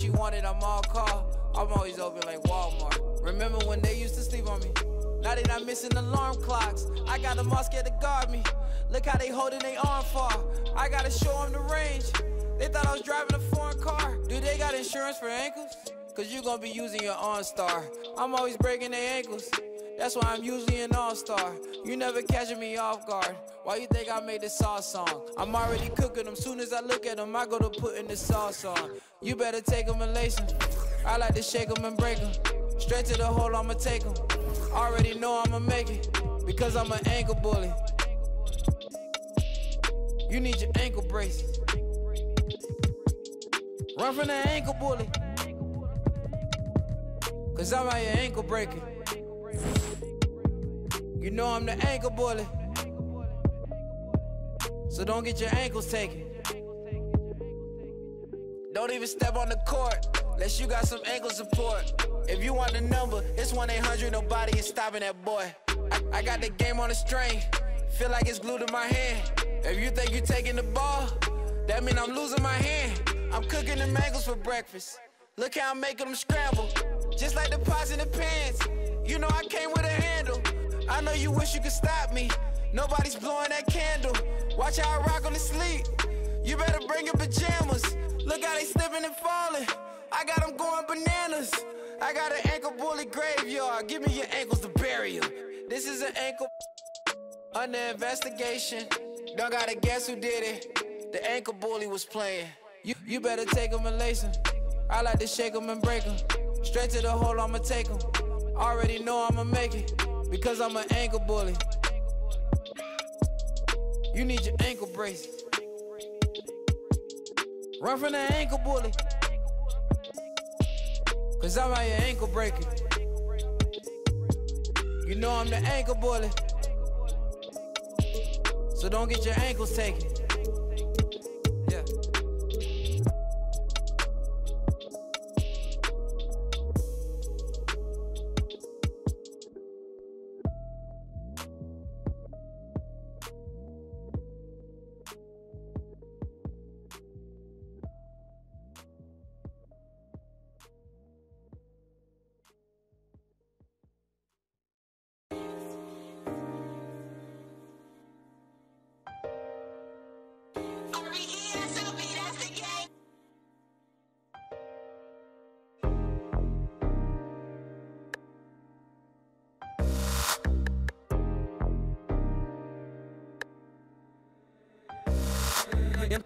She wanted, I'm all call. I'm always open like Walmart. Remember when they used to sleep on me? Now they not missing alarm clocks. I got them all scared to guard me. Look how they holding their arm far. I gotta show them the range. They thought I was driving a foreign car. Do they got insurance for ankles? Cause you gon' be using your OnStar. I'm always breaking their ankles. That's why I'm usually an all-star. You never catching me off guard. Why you think I made this sauce song? I'm already cooking them. Soon as I look at them, I go to putting the sauce on. You better take them and lace them. I like to shake them and break them. Straight to the hole, I'ma take them. Already know I'ma make it, because I'm an ankle bully. You need your ankle brace. Run from the ankle bully, cause I'm out your ankle breaking. You know I'm the ankle bully, so don't get your ankles taken. Don't even step on the court unless you got some ankle support. If you want the number, it's 1-800, nobody is stopping that boy. I got the game on a string, feel like it's glued to my hand. If you think you taking the ball, that mean I'm losing my hand. I'm cooking them ankles for breakfast. Look how I'm making them scramble, just like the pots in the pans. You know I came with a handle. I know you wish you could stop me. Nobody's blowing that candle. Watch how I rock on the sleep. You better bring your pajamas. Look how they slipping and falling. I got them going bananas. I got an ankle bully graveyard. Give me your ankles to bury them. This is an ankle under investigation. Don't gotta guess who did it. The ankle bully was playing. You better take them and lace them. I like to shake them and break them. Straight to the hole, I'ma take them. Already know I'ma make it, because I'm an ankle bully. You need your ankle brace. Run from the ankle bully, cause I'm out your ankle breaking. You know I'm the ankle bully, so don't get your ankles taken. Yeah.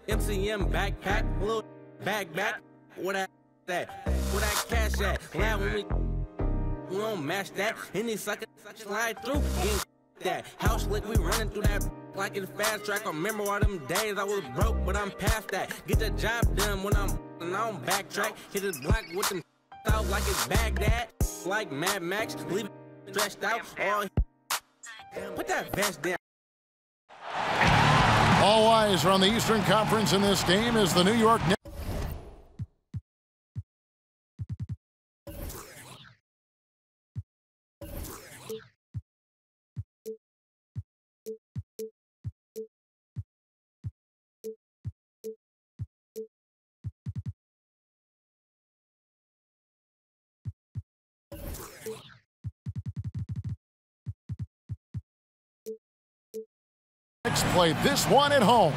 MCM backpack, little back, what that cash at? Glad when we don't match that. Any sucker slide through, getting that. House lick, we running through that like it's fast track. I remember all them days I was broke, but I'm past that. Get the job done when I'm and I don't backtrack. Hit his block with them out like it's Baghdad, like Mad Max, leave it stretched out. Oh, put that vest down. All eyes are on the Eastern Conference in this game as the New York Knicks. Played this one at home.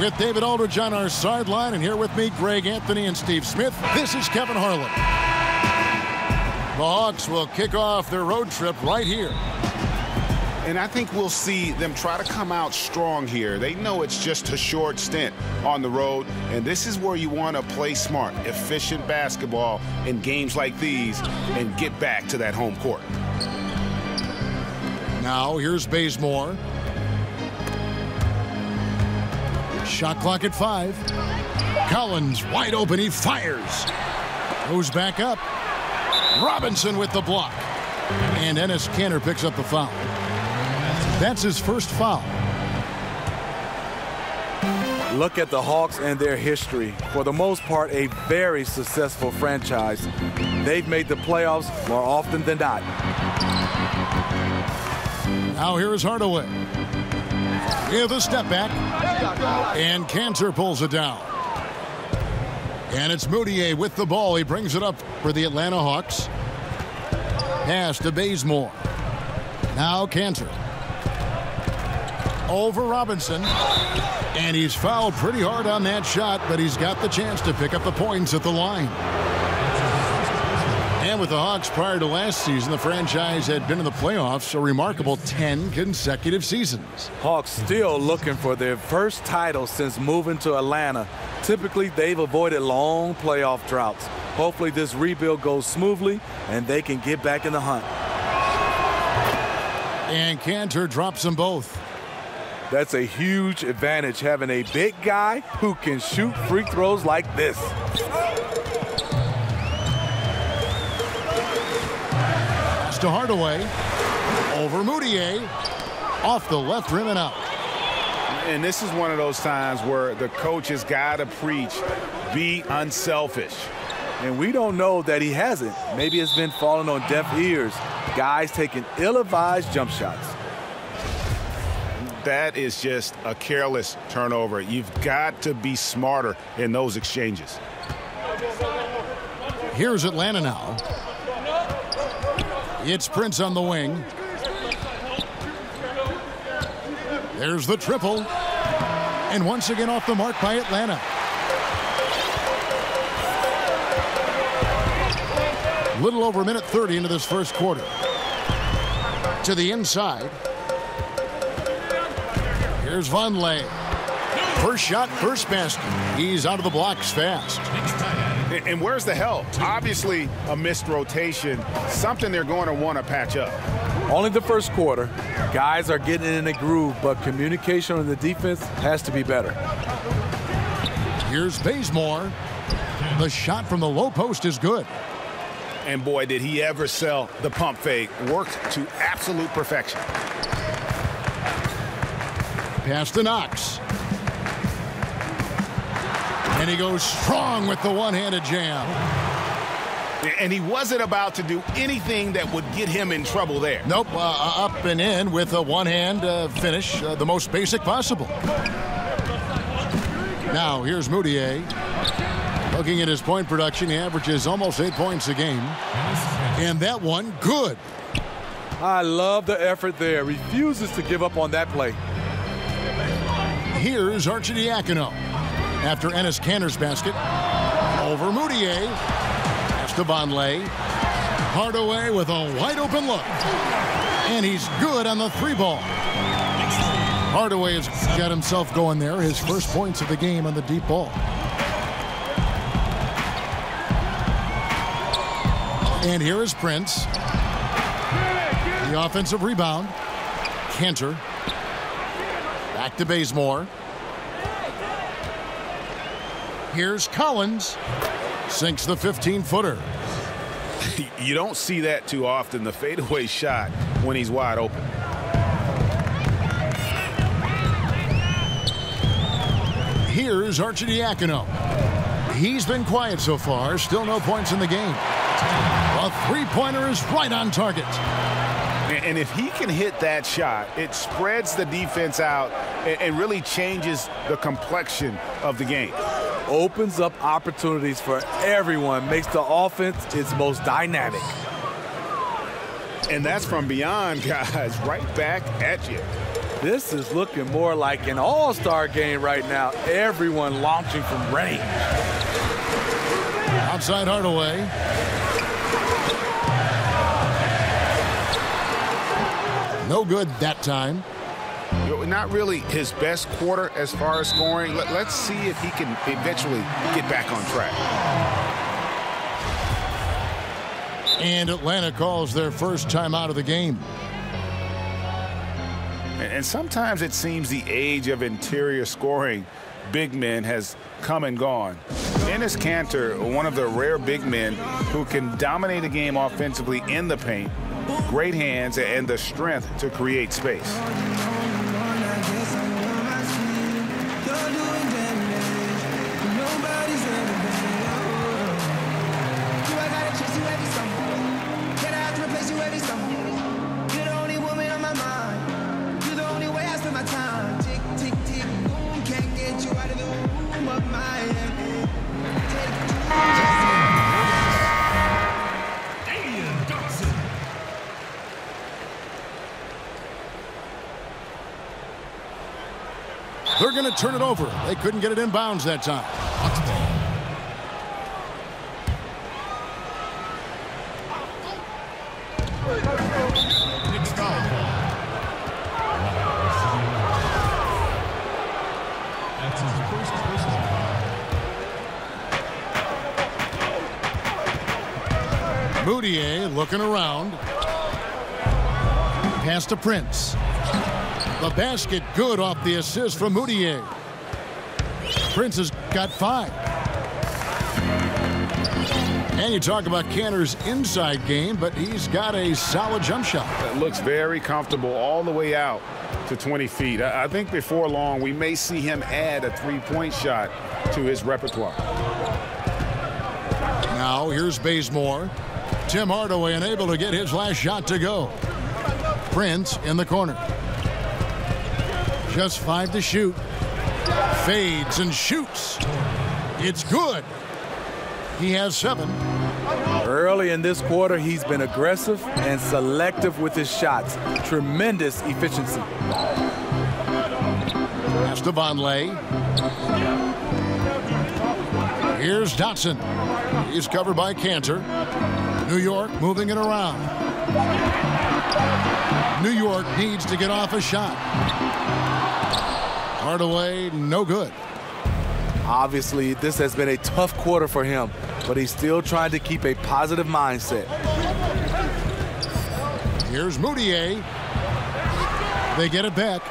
With David Aldridge on our sideline, and here with me, Greg Anthony and Steve Smith, this is Kevin Harlan. The Hawks will kick off their road trip right here. And I think we'll see them try to come out strong here. They know it's just a short stint on the road, and this is where you want to play smart, efficient basketball in games like these and get back to that home court. Now here's Bazemore. Shot clock at 5. Collins wide open, he fires. Goes back up. Robinson with the block. And Enes Kanter picks up the foul. That's his first foul. Look at the Hawks and their history. For the most part, a very successful franchise. They've made the playoffs more often than not. Now here's Hardaway. With a step back. And Cantor pulls it down. And it's Moutier with the ball. He brings it up for the Atlanta Hawks. Pass to Bazemore. Now Cantor. Over Robinson. And he's fouled pretty hard on that shot, but he's got the chance to pick up the points at the line. And with the Hawks prior to last season, the franchise had been in the playoffs a remarkable 10 consecutive seasons. Hawks still looking for their first title since moving to Atlanta. Typically, they've avoided long playoff droughts. Hopefully this rebuild goes smoothly and they can get back in the hunt. And Cantor drops them both. That's a huge advantage, having a big guy who can shoot free throws like this. Pass to Hardaway. Over Moutier. Off the left rim and out. And this is one of those times where the coach has got to preach, be unselfish. And we don't know that he hasn't. Maybe it's been falling on deaf ears. Guys taking ill-advised jump shots. That is just a careless turnover. You've got to be smarter in those exchanges. Here's Atlanta now. It's Prince on the wing. There's the triple. And once again off the mark by Atlanta. Little over a minute 30 into this first quarter. To the inside. Here's Vonleh. First shot, first basket. He's out of the blocks fast. And where's the help? Obviously a missed rotation, something they're going to want to patch up. Only the first quarter. Guys are getting in a groove, but communication on the defense has to be better. Here's Bazemore. The shot from the low post is good. And boy, did he ever sell the pump fake. Worked to absolute perfection. Pass to Knox. And he goes strong with the one-handed jam. And he wasn't about to do anything that would get him in trouble there. Nope, up and in with a one-hand finish, the most basic possible. Now, here's Moutier. Looking at his point production, he averages almost 8 points a game. And that one, good. I love the effort there. Refuses to give up on that play. Here's Arcidiacono. After Enes Kanter's basket. Over Moutier. Pass to Vonleh. Hardaway with a wide-open look. And he's good on the three ball. Hardaway has got himself going there. His first points of the game on the deep ball. And here is Prince. The offensive rebound. Cantor. Back to Bazemore. Here's Collins. Sinks the 15-footer. You don't see that too often, the fadeaway shot when he's wide open. Here's Arcidiacono. He's been quiet so far. Still no points in the game. A three-pointer is right on target. And if he can hit that shot, it spreads the defense out and really changes the complexion of the game. Opens up opportunities for everyone, makes the offense its most dynamic. And that's from beyond, guys, right back at you. This is looking more like an all-star game right now. Everyone launching from range. Outside Hardaway. No good that time. Not really his best quarter as far as scoring. Let's see if he can eventually get back on track. And Atlanta calls their first time out of the game. And sometimes it seems the age of interior scoring big men has come and gone. Enes Kanter, one of the rare big men who can dominate a game offensively in the paint, great hands and the strength to create space. turn it over. They couldn't get it in bounds that time. Moutier looking around. Pass to Prince. The basket good off the assist from Moutier. Prince has got 5. And you talk about Kanter's inside game, but he's got a solid jump shot. That looks very comfortable all the way out to 20 feet. I think before long we may see him add a three-point shot to his repertoire. Now here's Bazemore. Tim Hardaway unable to get his last shot to go. Prince in the corner. Just 5 to shoot. Fades and shoots. It's good. He has 7. Early in this quarter, he's been aggressive and selective with his shots. Tremendous efficiency. Pass to Vonleh. Here's Dotson. He's covered by Kanter. New York moving it around. New York needs to get off a shot. Hardaway, no good. Obviously, this has been a tough quarter for him, but he's still trying to keep a positive mindset. Here's Moutier. They get it back.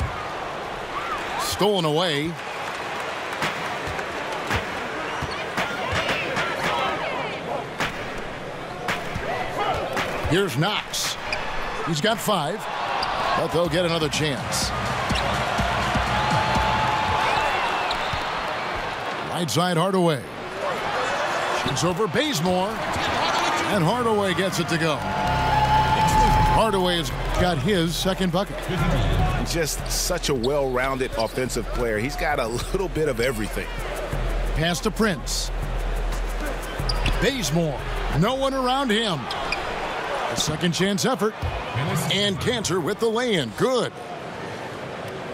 Stolen away. Here's Knox. He's got 5, but they'll get another chance. Right side Hardaway. Shoots over Bazemore. And Hardaway gets it to go. Hardaway has got his second bucket. Just such a well-rounded offensive player. He's got a little bit of everything. Pass to Prince. Bazemore. No one around him. A second chance effort. And Kanter with the lay-in. Good.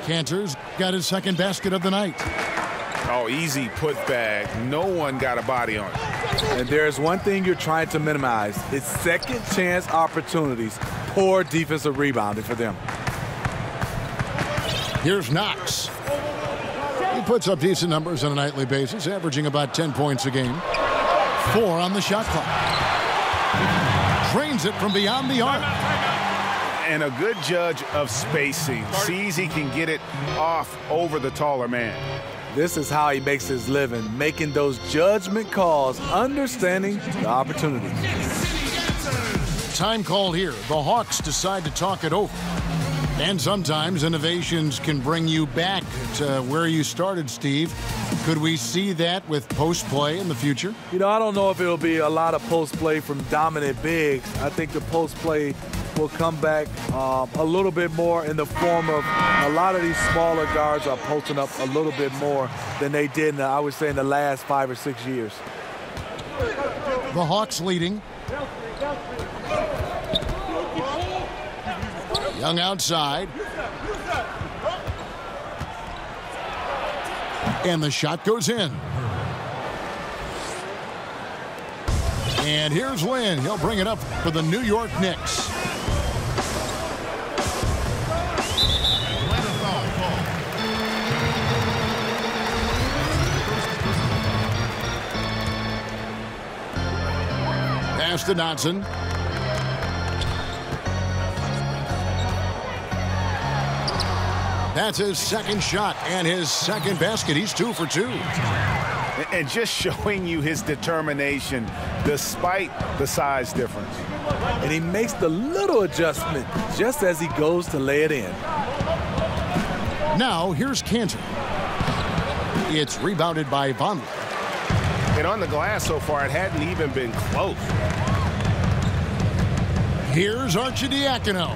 Kanter's got his second basket of the night. Oh, easy putback. No one got a body on it. And there's one thing you're trying to minimize. It's second chance opportunities. Poor defensive rebounding for them. Here's Knox. He puts up decent numbers on a nightly basis, averaging about 10 points a game. 4 on the shot clock. Drains it from beyond the arc. And a good judge of spacing. Sees he can get it off over the taller man. This is how he makes his living, making those judgment calls, understanding the opportunities. Time call here. The Hawks decide to talk it over. And sometimes innovations can bring you back to where you started, Steve. Could we see that with post play in the future? You know, I don't know if it'll be a lot of post play from dominant bigs. I think the post play will come back a little bit more in the form of a lot of these smaller guards are posting up a little bit more than they did, I would say, in the last 5 or 6 years. The Hawks leading. Young outside. And the shot goes in. And here's Lynn. He'll bring it up for the New York Knicks. Pass to Dotson. That's his second shot and his second basket. He's 2 for 2. And just showing you his determination despite the size difference. And he makes the little adjustment just as he goes to lay it in. Now here's Kanter. It's rebounded by Vonleh. And on the glass so far, it hadn't even been close. Here's Arcidiacono.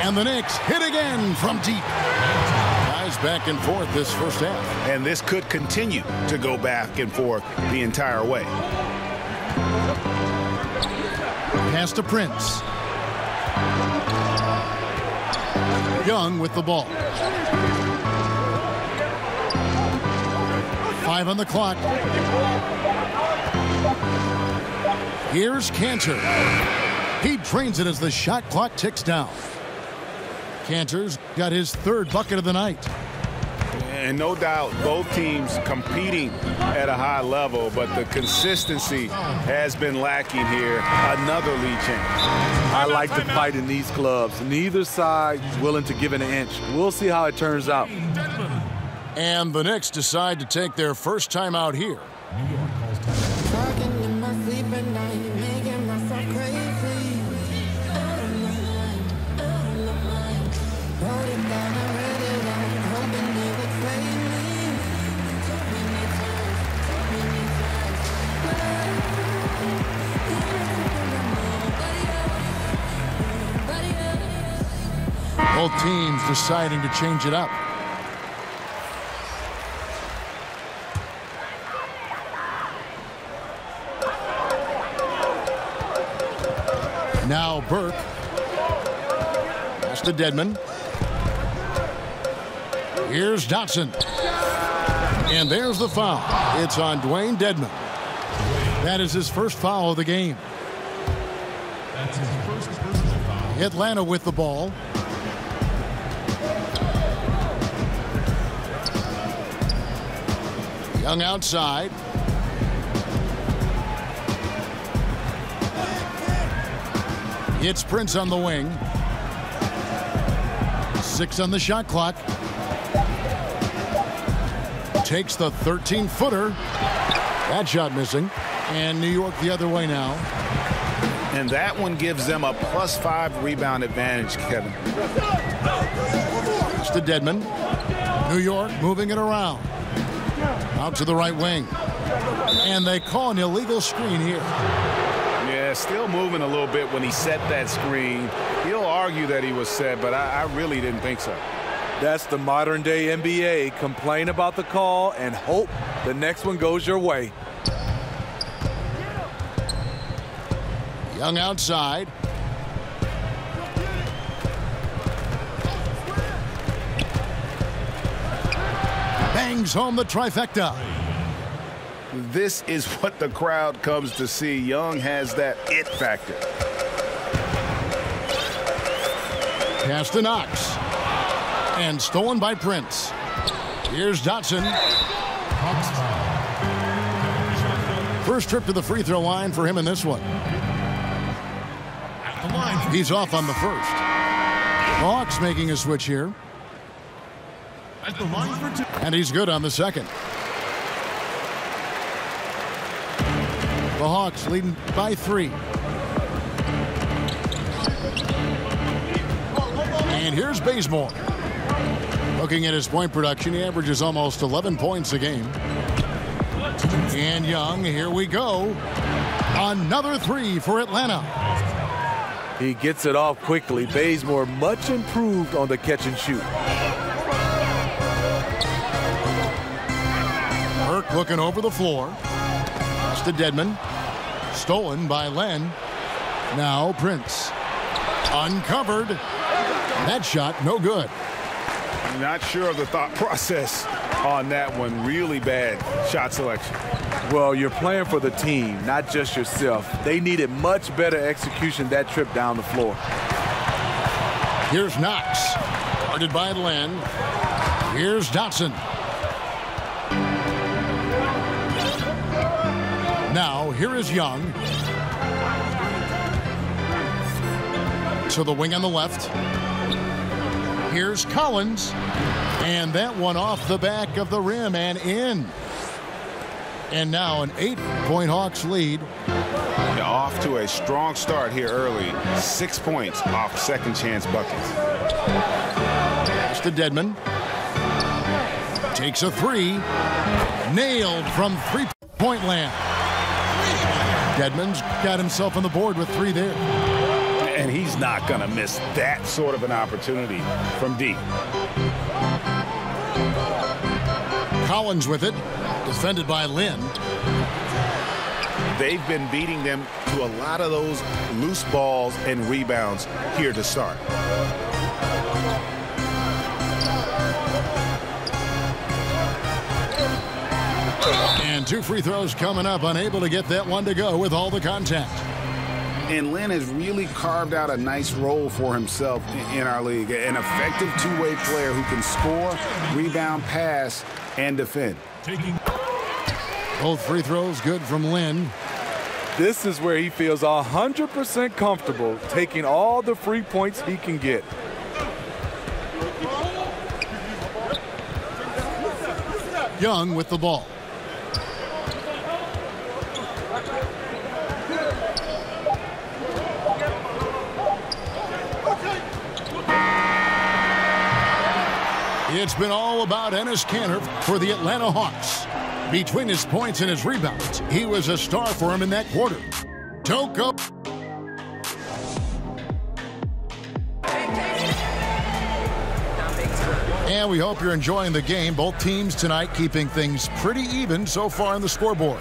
And the Knicks hit again from deep. Guys back and forth this first half. And this could continue to go back and forth the entire way. Pass to Prince. Young with the ball. 5 on the clock. Here's Cantor. He drains it as the shot clock ticks down. Cantor's got his 3rd bucket of the night. And no doubt both teams competing at a high level, but the consistency has been lacking here. Another lead change. I like to fight in these clubs. Neither side is willing to give an inch. We'll see how it turns out. And the Knicks decide to take their first time out here. Both teams deciding to change it up. Now Burke. Pass to Dedmon. Here's Dotson. And there's the foul. It's on Dwayne Dedmon. That is his first foul of the game. That's his first personal foul. Atlanta with the ball. Young outside. It's Prince on the wing. 6 on the shot clock. Takes the 13-footer. That shot missing. And New York the other way now. And that one gives them a +5 rebound advantage, Kevin. It's to Dedmon. New York moving it around. Out to the right wing. And they call an illegal screen here. Yeah, still moving a little bit when he set that screen. He'll argue that he was set, but I really didn't think so. That's the modern day NBA. Complain about the call and hope the next one goes your way. Young outside. Bangs home the trifecta. This is what the crowd comes to see. Young has that it factor. Pass to Knox. And stolen by Prince. Here's Dotson. HAWKS foul. First trip to the free throw line for him in this one. At the line. He's off on the first. Hawks making a switch here. At the line for 2. And he's good on the second. The Hawks leading by 3. And here's Bazemore. Looking at his point production, he averages almost 11 points a game. And Young, here we go. Another 3 for Atlanta. He gets it off quickly. Bazemore much improved on the catch and shoot. Burke looking over the floor. Pass to Dedmon. Stolen by Len. Now Prince. Uncovered. That shot, no good. Not sure of the thought process on that one. Really bad shot selection. Well, you're playing for the team, not just yourself. They needed much better execution that trip down the floor. Here's Knox. Guarded by Len. Here's Dotson. Now, here is Young. To the wing on the left. Here's Collins. And that one off the back of the rim and in. And now an 8-point Hawks lead. Yeah, off to a strong start here early. 6 points off second chance buckets. Pass to Dedmon. Takes a 3. Nailed from 3-point land. Dedmon's got himself on the board with 3 there. And he's not going to miss that sort of an opportunity from deep. Collins with it. Defended by Lynn. They've been beating them to a lot of those loose balls and rebounds here to start. And 2 free throws coming up, unable to get that one to go with all the contact. And Lynn has really carved out a nice role for himself in our league. An effective two-way player who can score, rebound, pass, and defend. Both free throws good from Lynn. This is where he feels 100% comfortable taking all the free points he can get. Young with the ball. It's been all about Enes Kanter for the Atlanta Hawks. Between his points and his rebounds, he was a star for him in that quarter. Don't go. And we hope you're enjoying the game. Both teams tonight keeping things pretty even so far on the scoreboard.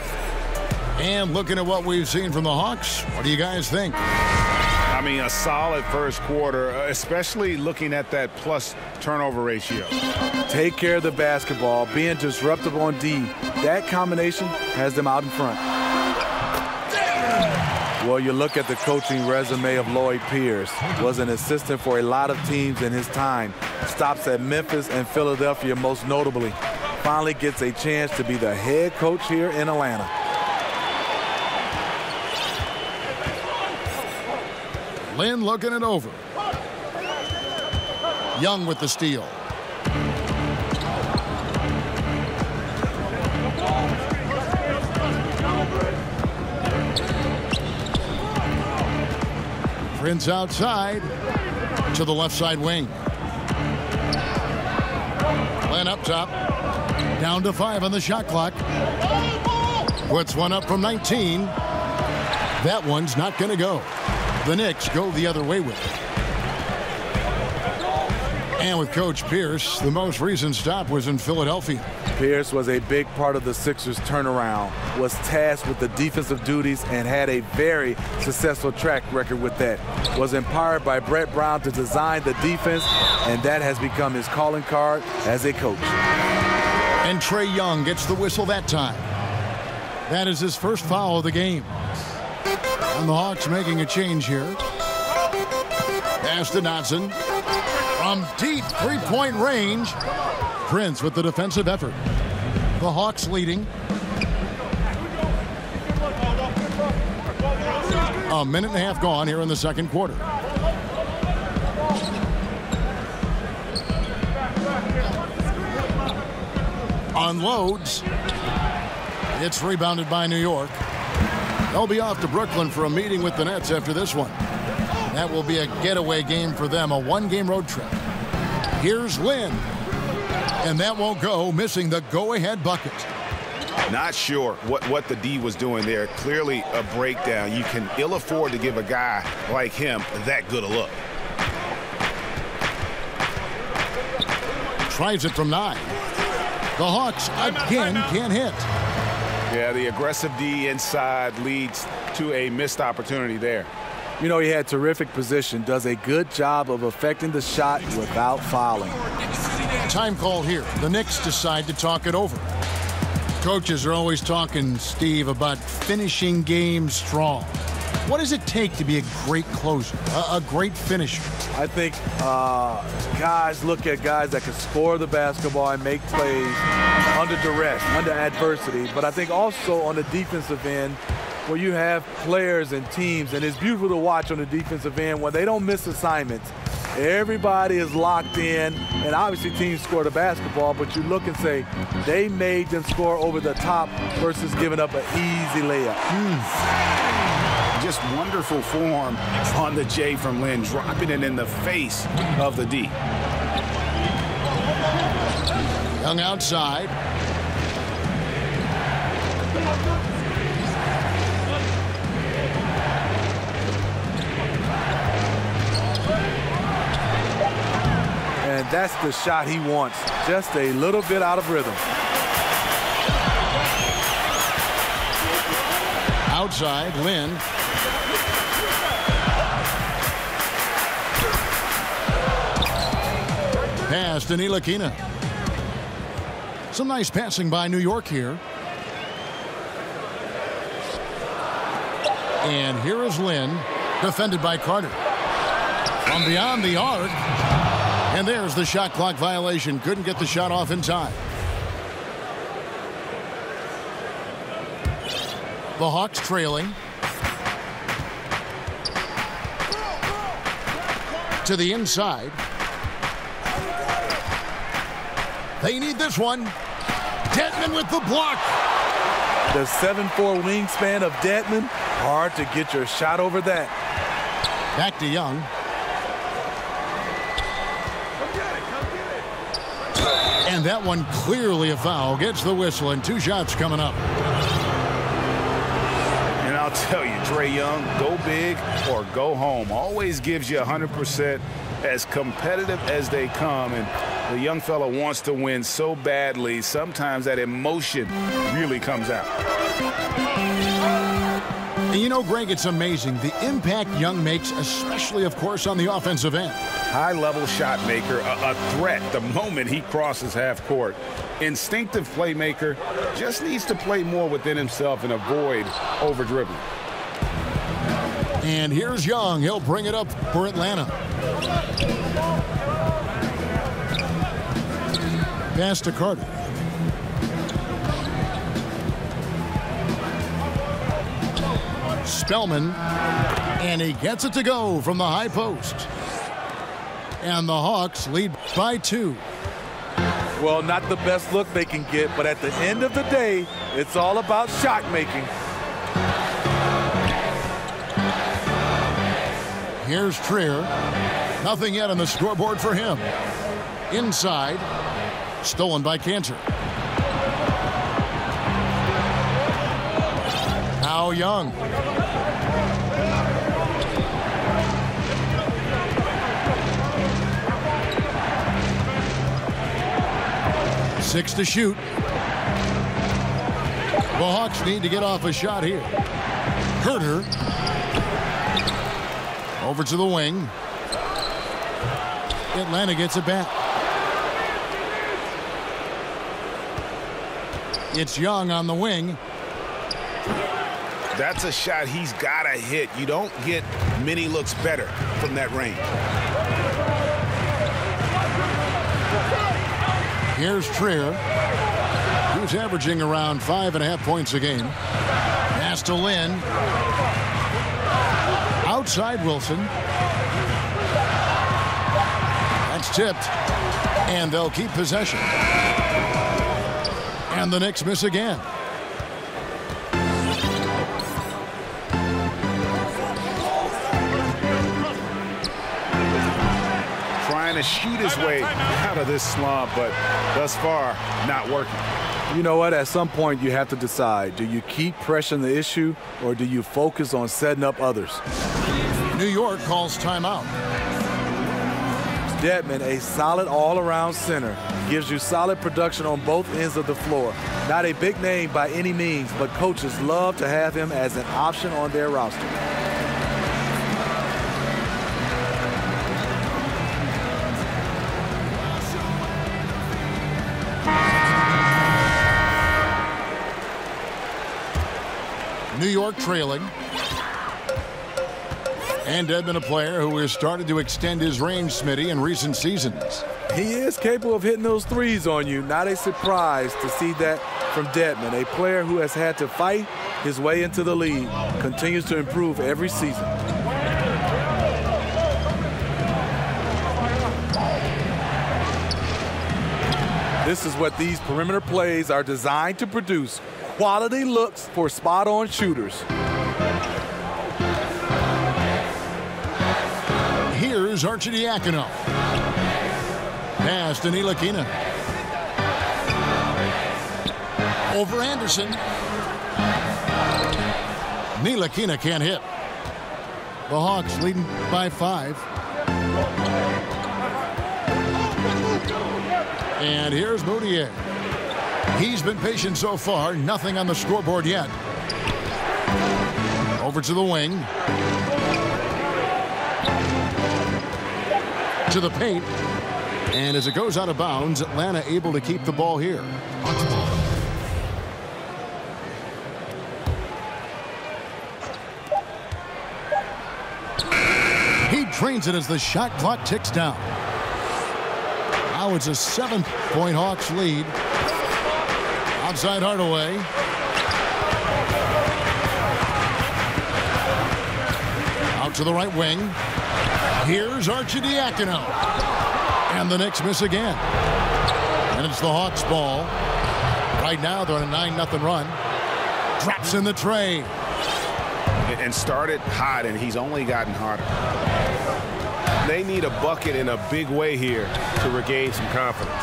And looking at what we've seen from the Hawks, what do you guys think? I mean, a solid first quarter, especially looking at that plus turnover ratio. Take care of the basketball, being disruptive on D. That combination has them out in front. Well, you look at the coaching resume of Lloyd Pierce. Was an assistant for a lot of teams in his time. Stops at Memphis and Philadelphia most notably. Finally gets a chance to be the head coach here in Atlanta. Lynn looking it over. Young with the steal. Prince outside to the left side wing. Lynn up top. Down to 5 on the shot clock. Puts one up from 19. That one's not going to go. The Knicks go the other way with it. And with Coach Pierce, the most recent stop was in Philadelphia. Pierce was a big part of the Sixers' turnaround, was tasked with the defensive duties, and had a very successful track record with that. Was empowered by Brett Brown to design the defense, and that has become his calling card as a coach. And Trae Young gets the whistle that time. That is his first foul of the game. And the Hawks making a change here. Pass to Dotson. From deep three-point range. Prince with the defensive effort. The Hawks leading. A minute and a half gone here in the second quarter. Unloads. It's rebounded by New York. They'll be off to Brooklyn for a meeting with the Nets after this one. That will be a getaway game for them, a one-game road trip. Here's Lynn. And that won't go, missing the go-ahead bucket. Not sure what the D was doing there. Clearly a breakdown. You can ill afford to give a guy like him that good a look. Tries it from 9. The Hawks again can't hit. Yeah, the aggressive D inside leads to a missed opportunity there. You know, he had terrific position, does a good job of affecting the shot without fouling. Time call here. The Knicks decide to talk it over. Coaches are always talking, Steve, about finishing games strong. What does it take to be a great closer, a great finisher? I think guys look at guys that can score the basketball and make plays under duress, under adversity. But I think also on the defensive end, where you have players and teams, and it's beautiful to watch on the defensive end when they don't miss assignments. Everybody is locked in, and obviously teams score the basketball, but you look and say, they made them score over the top versus giving up an easy layup. Just wonderful form on the J from Lynn, dropping it in the face of the D. Young outside. And that's the shot he wants, just a little bit out of rhythm. Outside, Lynn. Pass to Ntilikina. Some nice passing by New York here. And here is Lynn, defended by Carter. From beyond the arc. And there's the shot clock violation. Couldn't get the shot off in time. The Hawks trailing. To the inside. They need this one. Detman with the block. The 7'4" wingspan of Detman. Hard to get your shot over that. Back to Young. And that one clearly a foul. Gets the whistle, and 2 shots coming up. And I'll tell you, Trae Young, go big or go home. Always gives you 100%, as competitive as they come. And the young fella wants to win so badly. Sometimes that emotion really comes out. And you know, Greg, it's amazing the impact Young makes, especially, of course, on the offensive end. High-level shot maker, a threat the moment he crosses half court. Instinctive playmaker, just needs to play more within himself and avoid over-dribbling. And here's Young. He'll bring it up for Atlanta. Pass to Carter. Spellman, and he gets it to go from the high post. And the Hawks lead by 2. Well, not the best look they can get, but at the end of the day, it's all about shot making. Here's Trier. Nothing yet on the scoreboard for him. Inside, stolen by Cantor. Now Young. Six to shoot. The Hawks need to get off a shot here. Herter. Over to the wing. Atlanta gets it back. It's Young on the wing. That's a shot he's got to hit. You don't get many looks better from that range. Here's Trier, who's averaging around 5.5 points a game. Pass to Lynn. Outside Wilson. That's tipped. And they'll keep possession. And the Knicks miss again. Trying to shoot his way out of this slump, but thus far, not working. You know what? At some point, you have to decide. Do you keep pressing the issue, or do you focus on setting up others? New York calls timeout. Detman, a solid all-around center, gives you solid production on both ends of the floor. Not a big name by any means, but coaches love to have him as an option on their roster. New York trailing. And Edmond, a player who has started to extend his range, Smitty, in recent seasons. He is capable of hitting those threes on you. Not a surprise to see that from Detman, a player who has had to fight his way into the league, continues to improve every season. This is what these perimeter plays are designed to produce. Quality looks for spot-on shooters. Here's Arcidiacono. Pass to Ntilikina. Over Anderson. Ntilikina can't hit. The Hawks leading by 5. And here's Moutier. He's been patient so far. Nothing on the scoreboard yet. Over to the wing. To the paint. And as it goes out of bounds, Atlanta able to keep the ball here. drains it as the shot clock ticks down. Now it's a 7-point Hawks lead. Outside Hardaway. Out to the right wing. Here's Arcidiacono. And the Knicks miss again. And it's the Hawks ball. Right now they're on a 9-0 run. Drops in the tray. And started hot, and he's only gotten hotter. They need a bucket in a big way here to regain some confidence.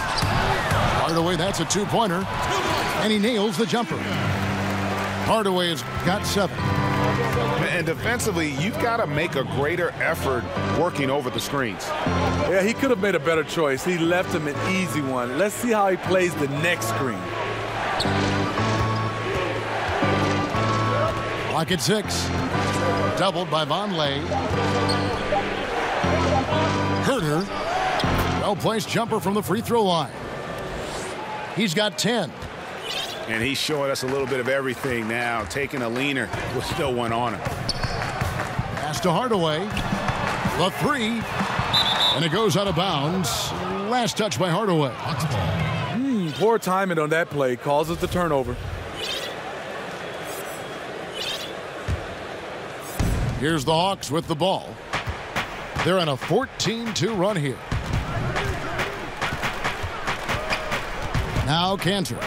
Hardaway, that's a 2-pointer. And he nails the jumper. Hardaway has got 7. And defensively, you've got to make a greater effort working over the screens. Yeah, he could have made a better choice. He left him an easy one. Let's see how he plays the next screen. Clock at 6. Doubled by Vonleh. Herter. Well-placed jumper from the free throw line. He's got 10. And he's showing us a little bit of everything now, taking a leaner with no one on him. Pass to Hardaway. The 3. And it goes out of bounds. Last touch by Hardaway. Poor timing on that play. Causes the turnover. Here's the Hawks with the ball. They're on a 14-2 run here. Now Cantor.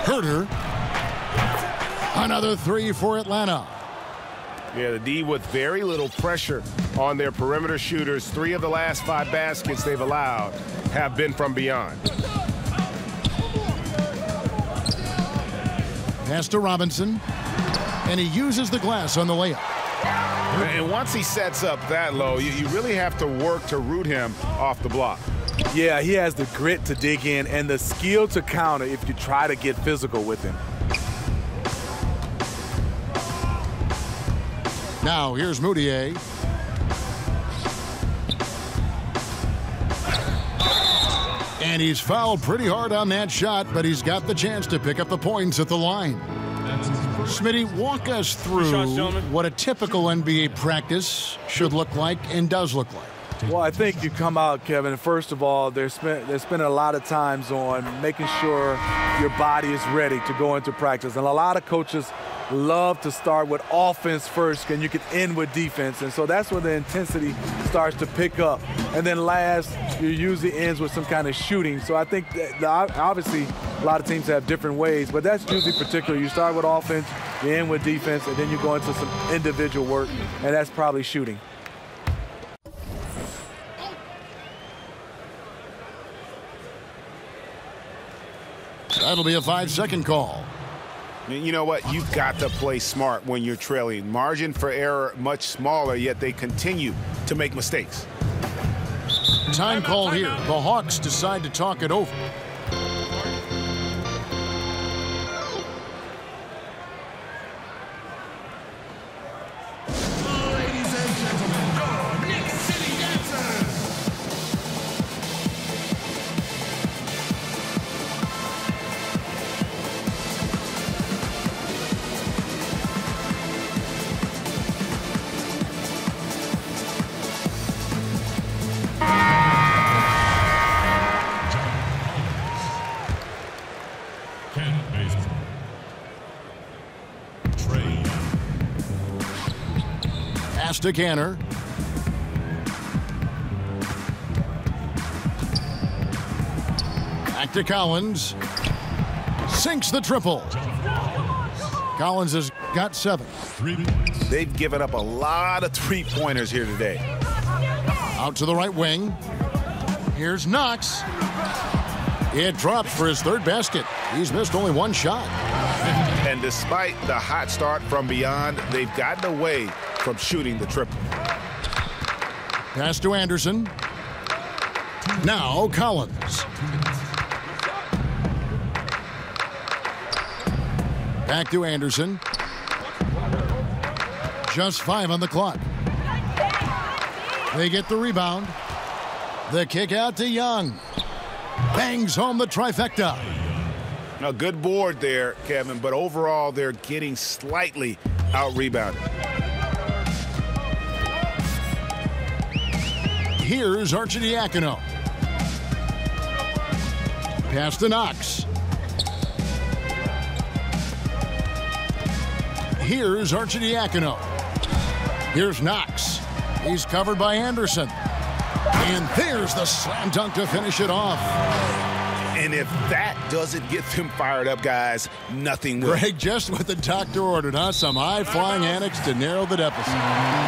Herter. Another 3 for Atlanta. Yeah, the D with very little pressure on their perimeter shooters. 3 of the last 5 baskets they've allowed have been from beyond. Pass to Robinson. And he uses the glass on the layup. And once he sets up that low, you really have to work to root him off the block. Yeah, he has the grit to dig in and the skill to counter if you try to get physical with him. Now here's Moutier. And he's fouled pretty hard on that shot, but he's got the chance to pick up the points at the line. Smitty, walk us through what a typical NBA practice should look like and does look like. Well, I think you come out, Kevin, and first of all, they're spending a lot of times on making sure your body is ready to go into practice. And a lot of coaches love to start with offense first, and you can end with defense. And so that's where the intensity starts to pick up. And then last, you usually ends with some kind of shooting. So I think that obviously a lot of teams have different ways, but that's usually particular. You start with offense, you end with defense, and then you go into some individual work, and that's probably shooting. That'll be a 5-second call. You know what? You've got to play smart when you're trailing. Margin for error much smaller, yet they continue to make mistakes. Time call here. The Hawks decide to talk it over. Ladies and gentlemen, your Knick City Dancers. Pass to Canner. Back to Collins. Sinks the triple. Collins has got 7. They've given up a lot of three-pointers here today. Out to the right wing. Here's Knox. It drops for his 3rd basket. He's missed only 1 shot. And despite the hot start from beyond, they've gotten away from shooting the triple. Pass to Anderson. Now Collins. Back to Anderson. Just 5 on the clock. They get the rebound. The kick out to Young. Bangs home the trifecta. A good board there, Kevin, but overall they're getting slightly out-rebounded. Here's Arcidiacono. Pass to Knox. Here's Arcidiacono. Here's Knox. He's covered by Anderson. And there's the slam dunk to finish it off. And if that doesn't get them fired up, guys, nothing will. Greg, just what the doctor ordered, huh? Some high-flying annex to narrow the deficit.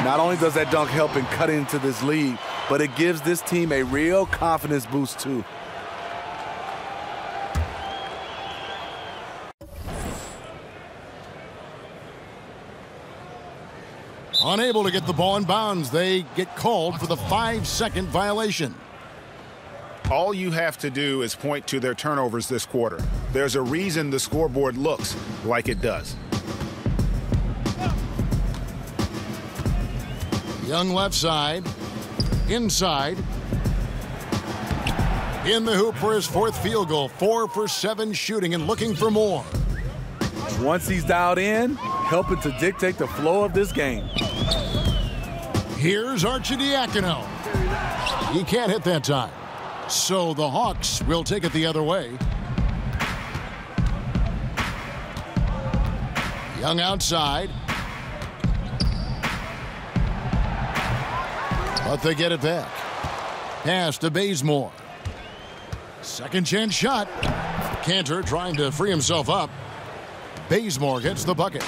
Not only does that dunk help in cutting into this lead, but it gives this team a real confidence boost, too. Unable to get the ball in bounds, they get called for the 5-second violation. All you have to do is point to their turnovers this quarter. There's a reason the scoreboard looks like it does. Young left side, inside. In the hoop for his 4th field goal, 4 for 7 shooting and looking for more. Once he's dialed in, helping to dictate the flow of this game. Here's Arcidiacono. He can't hit that time. So the Hawks will take it the other way. Young outside. But they get it back. Pass to Bazemore. Second chance shot. Cantor trying to free himself up. Bazemore gets the bucket.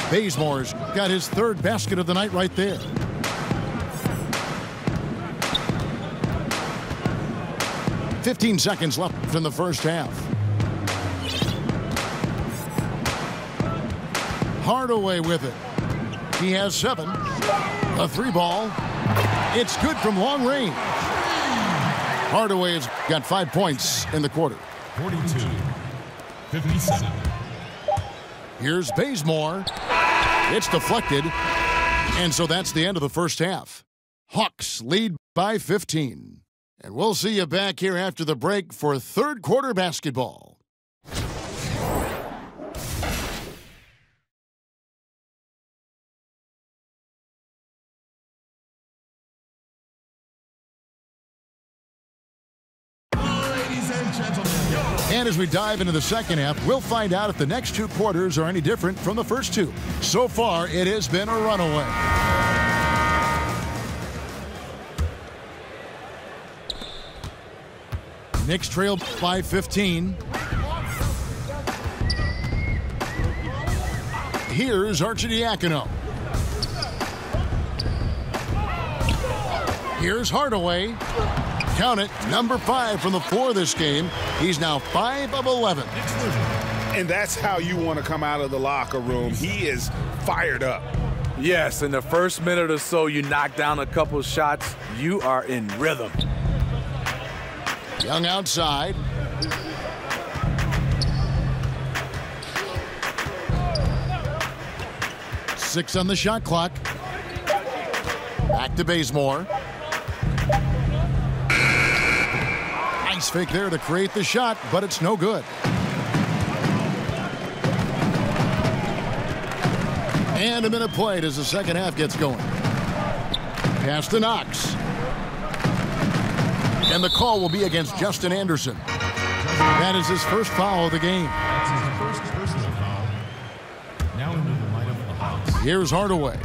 Bazemore's got his 3rd basket of the night right there. "15 seconds left in the first half. Hardaway with it. He has 7. A 3-ball. It's good from long range. Hardaway has got 5 points in the quarter. 42-57. Here's Bazemore. It's deflected. And so that's the end of the first half. Hawks lead by 15. And we'll see you back here after the break for 3rd quarter basketball. And as we dive into the second half, we'll find out if the next 2 quarters are any different from the first 2. So far, it has been a runaway. Knicks trail by 15. Here's Arcidiacono. Here's Hardaway. Count it, number 5 from the floor this game. He's now 5 of 11. And that's how you want to come out of the locker room. He is fired up. Yes, in the first minute or so, you knock down a couple of shots. You are in rhythm. Young outside. Six on the shot clock. Back to Bazemore. Nice fake there to create the shot, but it's no good. And a minute played as the second half gets going. Pass to Knox. And the call will be against Justin Anderson. That is his first foul of the game. That's his first personal foul. Now into the lineup of the Hawks. Here's Hardaway.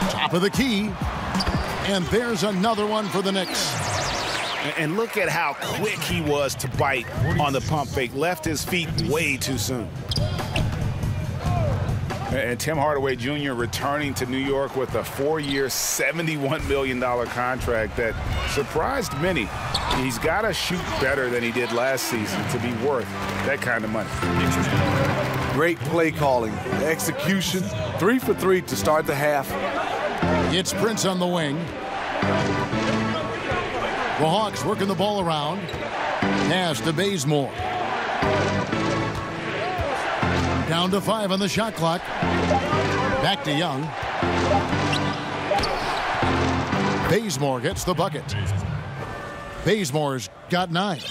Top of the key. And there's another one for the Knicks. And look at how quick he was to bite on the pump fake. Left his feet way too soon. And Tim Hardaway Jr. returning to New York with a 4-year, $71 million contract that surprised many. He's got to shoot better than he did last season to be worth that kind of money. Great play calling, execution, 3 for 3 to start the half. It's Prince on the wing. The Hawks working the ball around. Pass to Bazemore. Down to 5 on the shot clock. Back to Young. Bazemore gets the bucket. Bazemore's got 9.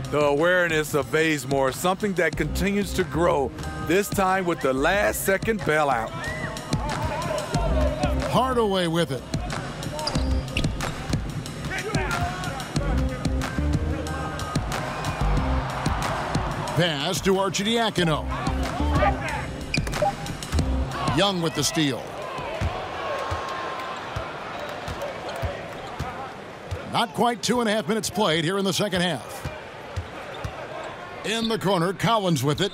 The awareness of Bazemore, something that continues to grow, this time with the last-second bailout. Hardaway with it. Pass to Arcidiacono. Young with the steal. Not quite 2.5 minutes played here in the second half. In the corner, Collins with it.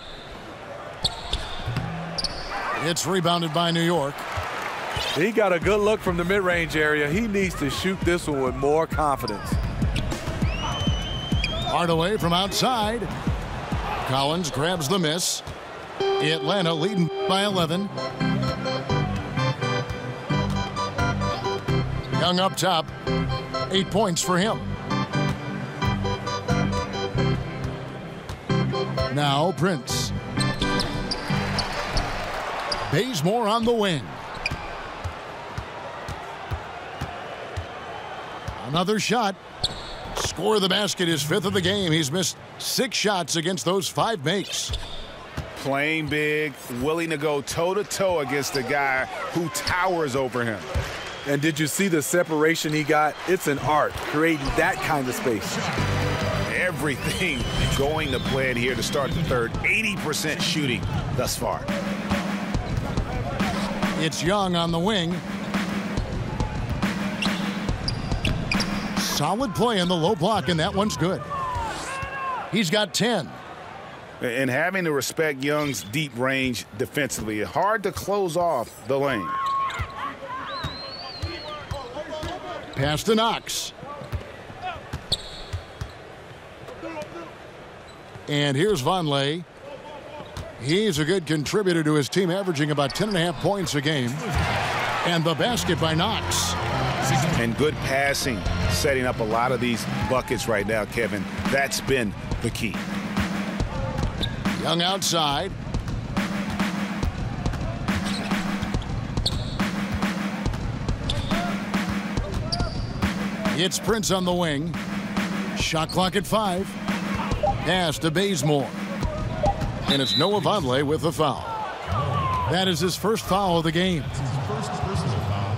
It's rebounded by New York. He got a good look from the mid-range area. He needs to shoot this one with more confidence. Hardaway from outside. Collins grabs the miss. Atlanta leading by 11. Young up top. 8 points for him. Now Prince. Bazemore on the wing. Another shot. Score the basket, his 5th of the game. He's missed 6 shots against those 5 makes. Playing big, willing to go toe-to-toe against a guy who towers over him. And did you see the separation he got? It's an art, creating that kind of space. Everything going to plan here to start the third. 80% shooting thus far. It's Young on the wing. Solid play in the low block, and that one's good. He's got 10. And having to respect Young's deep range defensively, hard to close off the lane. Pass to Knox. And here's Vonleh. He's a good contributor to his team, averaging about 10.5 points a game. And the basket by Knox. And good passing, setting up a lot of these buckets right now, Kevin. That's been the key. Young outside. It's Prince on the wing. Shot clock at 5. Pass to Bazemore. And it's Noah Vonleh with the foul. That is his first foul of the game. First personal foul.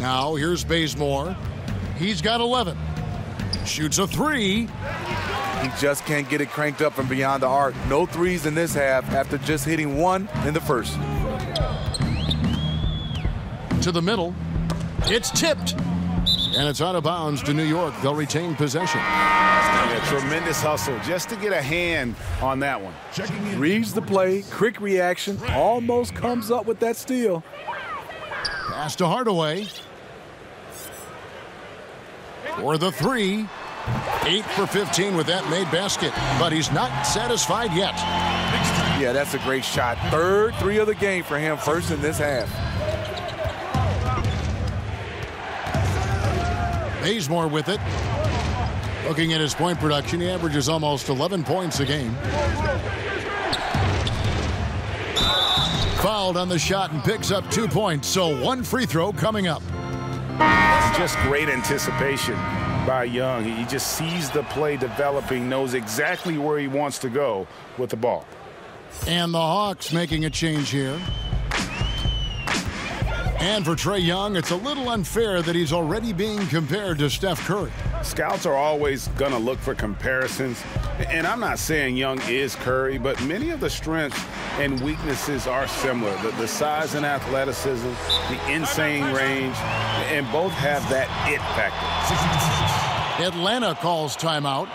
Now here's Bazemore. He's got 11. Shoots a 3. He just can't get it cranked up from beyond the arc. No threes in this half after just hitting 1 in the first. To the middle. It's tipped. And it's out of bounds to New York. They'll retain possession. Yeah, tremendous hustle just to get a hand on that one. Reads the play, quick reaction, almost comes up with that steal. Pass to Hardaway. For the 3. 8 for 15 with that made basket. But he's not satisfied yet. Yeah, that's a great shot. Third 3 of the game for him, first in this half. Bazemore with it. Looking at his point production, he averages almost 11 points a game. Fouled on the shot and picks up 2 points, so 1 free throw coming up. Just great anticipation by Young. He just sees the play developing, knows exactly where he wants to go with the ball. And the Hawks making a change here. And for Trae Young, it's a little unfair that he's already being compared to Steph Curry. Scouts are always going to look for comparisons. And I'm not saying Young is Curry, but many of the strengths and weaknesses are similar. The size and athleticism, the insane range, and both have that it factor. Atlanta calls timeout.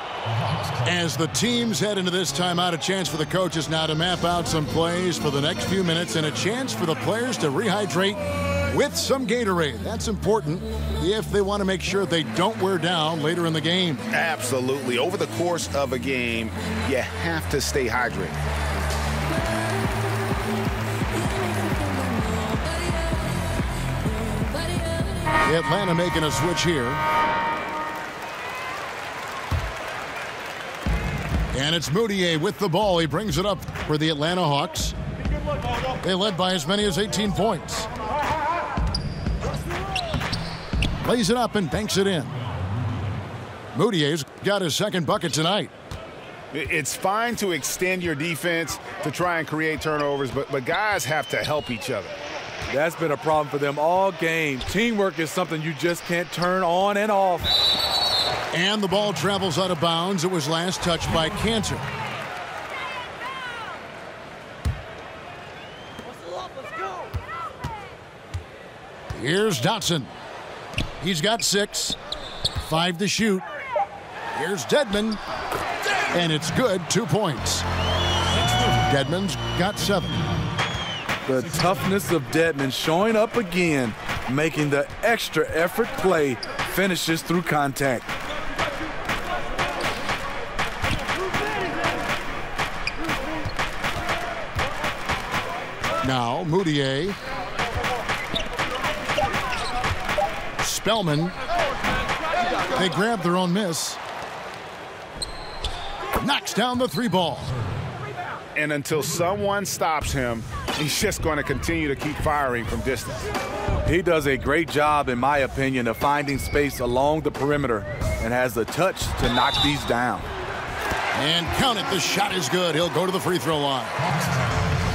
As the teams head into this timeout, a chance for the coaches now to map out some plays for the next few minutes and a chance for the players to rehydrate with some Gatorade. That's important if they want to make sure they don't wear down later in the game. Absolutely. Over the course of a game, you have to stay hydrated. Atlanta making a switch here. And it's Moutier with the ball. He brings it up for the Atlanta Hawks. They led by as many as 18 points. Lays it up and banks it in. Moutier's got his second bucket tonight. It's fine to extend your defense to try and create turnovers, but guys have to help each other. That's been a problem for them all game. Teamwork is something you just can't turn on and off. And the ball travels out of bounds. It was last touched by Cantor. Here's Dotson. He's got 6. 5 to shoot. Here's Dedmon. And it's good. 2 points. Dedmon's got 7. The toughness of Dedmon showing up again, making the extra effort play, finishes through contact. Now Moutier. Spellman. They grab their own miss. Knocks down the 3 ball. And until someone stops him, he's just going to continue to keep firing from distance. He does a great job, in my opinion, of finding space along the perimeter and has the touch to knock these down. And count it, the shot is good. He'll go to the free throw line.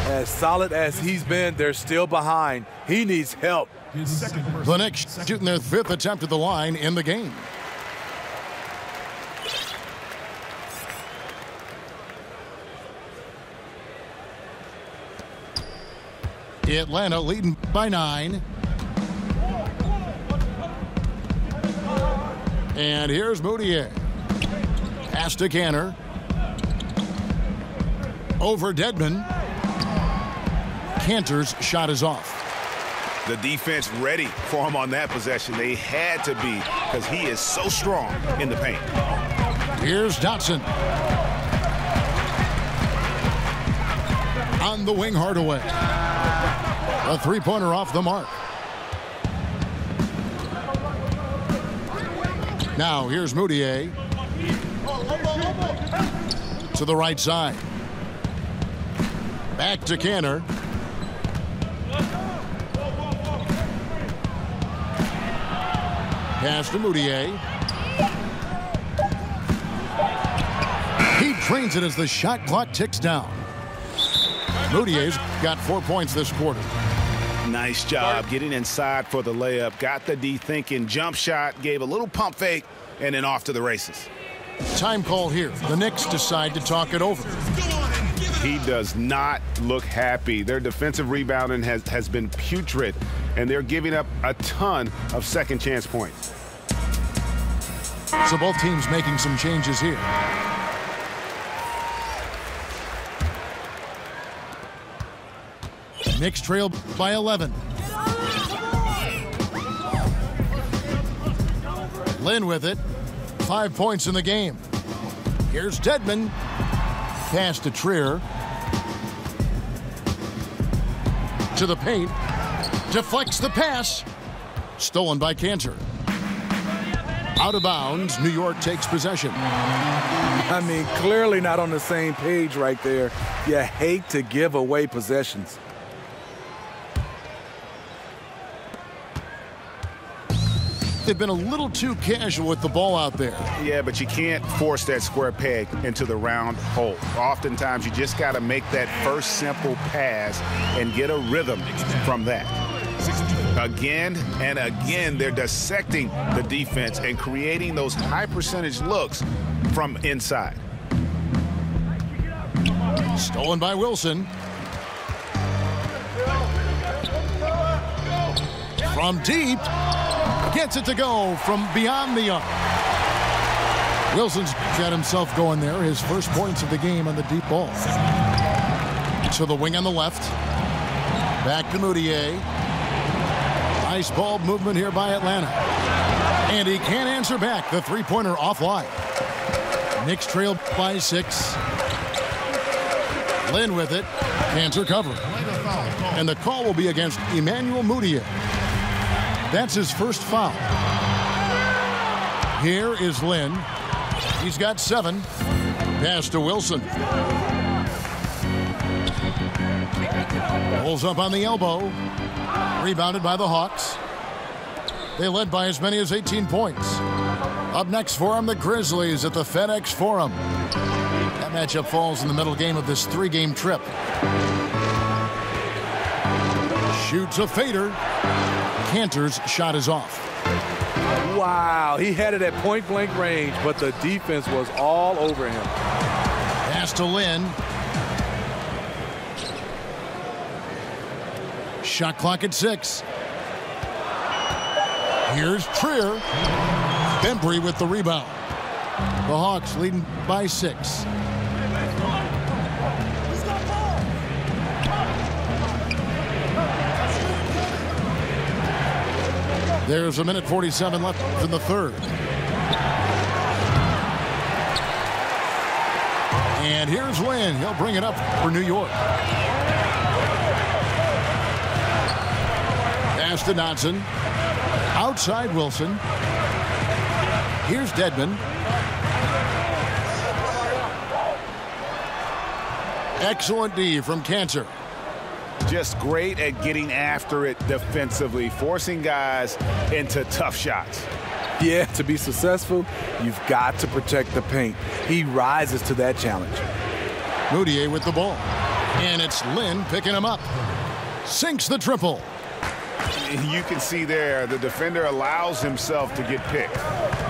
As solid as he's been, they're still behind. He needs help. The Knicks shooting their 5th attempt at the line in the game. Atlanta leading by 9. And here's Moutier. Pass to Cantor. Over Dedmon. Cantor's shot is off. The defense ready for him on that possession. They had to be, because he is so strong in the paint. Here's Dotson. On the wing, Hardaway. A 3-pointer off the mark. Now here's Moutier. To the right side. Back to Cantor. Pass to Moutier. He trains it as the shot clock ticks down. Moutier's got 4 points this quarter. Nice job getting inside for the layup. Got the D thinking. Jump shot, gave a little pump fake, and then off to the races. Time call here. The Knicks decide to talk it over. He does not look happy. Their defensive rebounding has been putrid, and they're giving up a ton of second chance points. So both teams making some changes here. Knicks trail by 11. Lynn with it. 5 points in the game. Here's Dedmon. Pass to Trier. To the paint. Deflects the pass. Stolen by Cantor. Out of bounds. New York takes possession. I mean, clearly not on the same page right there. You hate to give away possessions. They've been a little too casual with the ball out there. Yeah, but you can't force that square peg into the round hole. Oftentimes, you just got to make that first simple pass and get a rhythm from that. Again and again, they're dissecting the defense and creating those high percentage looks from inside. Stolen by Wilson. From deep. Gets it to go from beyond the arc. Wilson's got himself going there. His first points of the game on the deep ball. To the wing on the left. Back to Moutier. Nice ball movement here by Atlanta. And he can't answer back. The three-pointer offline. Knicks trail by 6. Lynn with it. Cantor cover. And the call will be against Emmanuel Moutier. That's his first foul. Here is Lynn. He's got 7. Pass to Wilson. Pulls up on the elbow. Rebounded by the Hawks. They led by as many as 18 points. Up next for them, the Grizzlies at the FedEx Forum. That matchup falls in the middle game of this 3-game trip. Shoots a fader. Cantor's shot is off. Wow, he had it at point-blank range, but the defense was all over him. Pass to Lynn. Shot clock at 6. Here's Trier. Bembry with the rebound. The Hawks leading by 6. There's a minute 47 left in the third. And here's Lynn. He'll bring it up for New York. Pass to Dotson. Outside Wilson. Here's Dedmon. Excellent D from Cantor. Just great at getting after it defensively, forcing guys into tough shots. Yeah, to be successful, you've got to protect the paint. He rises to that challenge. Moutier with the ball. And it's Lynn picking him up. Sinks the triple. You can see there the defender allows himself to get picked.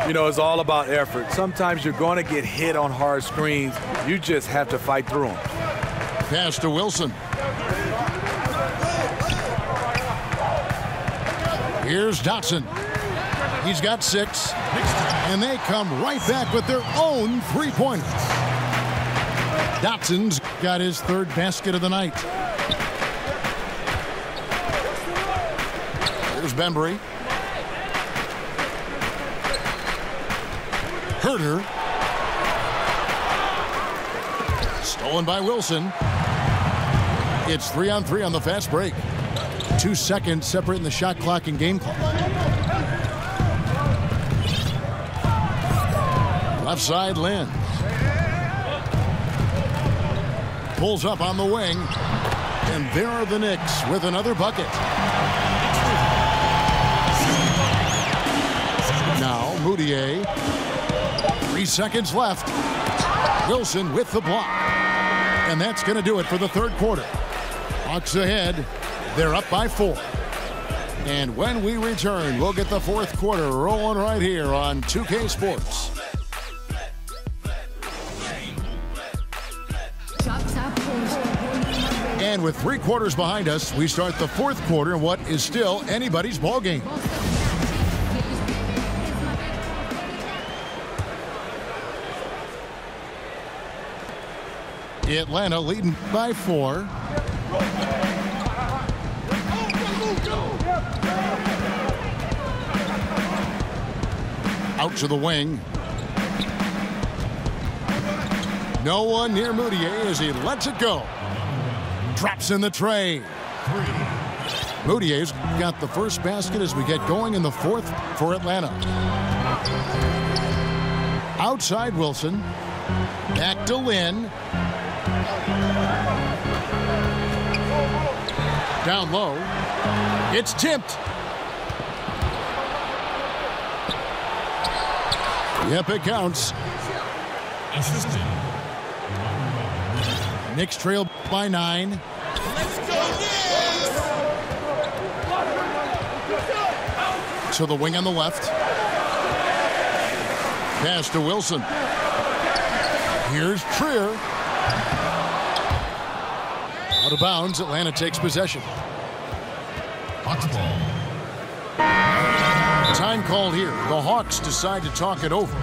You know, it's all about effort. Sometimes you're going to get hit on hard screens. You just have to fight through them. Pass to Wilson. Here's Dotson. He's got 6. And they come right back with their own 3-pointers. Dotson's got his 3rd basket of the night. Here's Bembry. Herter. Stolen by Wilson. It's 3-on-3 on the fast break. 2 seconds separating the shot clock and game clock. Left side, Lynn. Pulls up on the wing. And there are the Knicks with another bucket. Now, Moutier. 3 seconds left. Wilson with the block. And that's going to do it for the third quarter. Hawks ahead. They're up by 4. And when we return, we'll get the fourth quarter rolling right here on 2K Sports. And with 3 quarters behind us, we start the fourth quarter in what is still anybody's ball game. Atlanta leading by 4. Out to the wing. No one near Moutier as he lets it go. Drops in the tray. Moutier's got the first basket as we get going in the fourth for Atlanta. Outside Wilson. Back to Lynn. Down low. It's tipped. Yep, it counts. Assistant. Knicks trail by 9. Let's go, Knicks! To the wing on the left. Pass to Wilson. Here's Trier. Out of bounds, Atlanta takes possession. Hawks ball. Time called here. The Hawks decide to talk it over.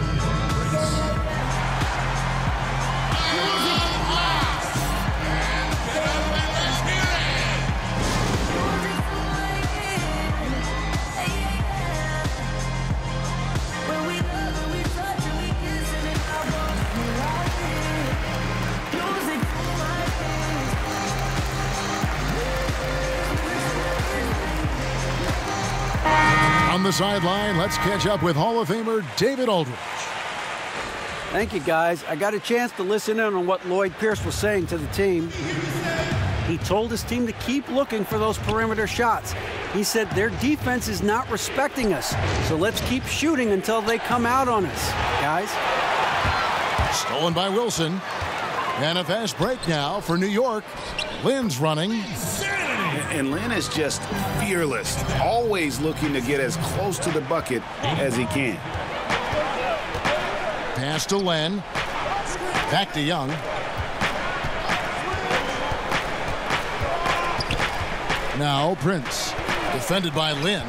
On the sideline, let's catch up with Hall of Famer David Aldridge. Thank you, guys. I got a chance to listen in on what Lloyd Pierce was saying to the team. He told his team to keep looking for those perimeter shots. He said their defense is not respecting us, so let's keep shooting until they come out on us, guys. Stolen by Wilson. And a fast break now for New York. Lynn's running. And Lynn is just fearless, always looking to get as close to the bucket as he can. Pass to Lynn. Back to Young. Now Prince. Defended by Lynn.